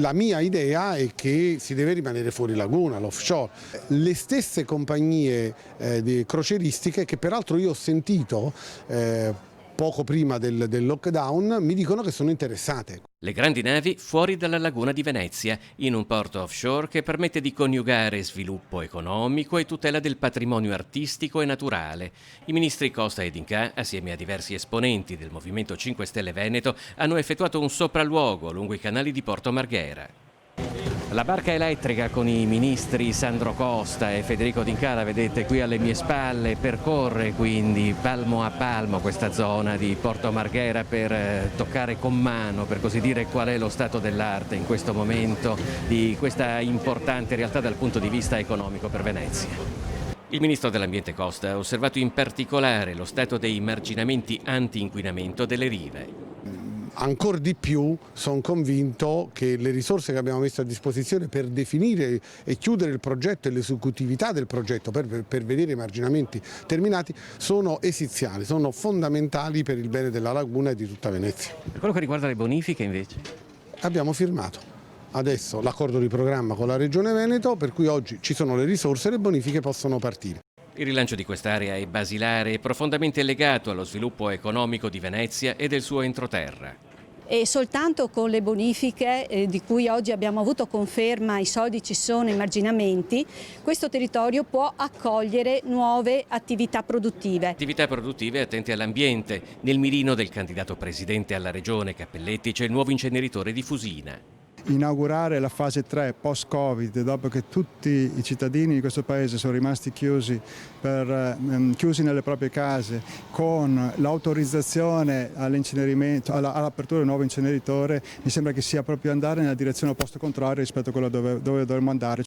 La mia idea è che si deve rimanere fuori laguna, l'offshore. Le stesse compagnie crocieristiche, che peraltro io ho sentito poco prima del lockdown, mi dicono che sono interessate. Le grandi navi fuori dalla laguna di Venezia, in un porto offshore che permette di coniugare sviluppo economico e tutela del patrimonio artistico e naturale. I ministri Costa e D'Incà, assieme a diversi esponenti del Movimento 5 Stelle Veneto, hanno effettuato un sopralluogo lungo i canali di Porto Marghera. La barca elettrica con i ministri Sandro Costa e Federico D'Incà, la vedete qui alle mie spalle, percorre quindi palmo a palmo questa zona di Porto Marghera per toccare con mano, per così dire, qual è lo stato dell'arte in questo momento di questa importante realtà dal punto di vista economico per Venezia. Il ministro dell'Ambiente Costa ha osservato in particolare lo stato dei marginamenti anti-inquinamento delle rive. Ancora di più sono convinto che le risorse che abbiamo messo a disposizione per definire e chiudere il progetto e l'esecutività del progetto per vedere i marginamenti terminati sono esiziali, sono fondamentali per il bene della laguna e di tutta Venezia. Per quello che riguarda le bonifiche invece? Abbiamo firmato adesso l'accordo di programma con la Regione Veneto, per cui oggi ci sono le risorse e le bonifiche possono partire. Il rilancio di quest'area è basilare e profondamente legato allo sviluppo economico di Venezia e del suo entroterra. E soltanto con le bonifiche di cui oggi abbiamo avuto conferma, i soldi ci sono, i marginamenti, questo territorio può accogliere nuove attività produttive. Attività produttive attente all'ambiente. Nel mirino del candidato presidente alla regione Cappelletti c'è il nuovo inceneritore di Fusina. Inaugurare la fase 3 post-Covid, dopo che tutti i cittadini di questo paese sono rimasti chiusi nelle proprie case, con l'autorizzazione all'incenerimento, all'apertura del nuovo inceneritore, mi sembra che sia proprio andare nella direzione opposta contraria rispetto a quella dove dovremmo andare.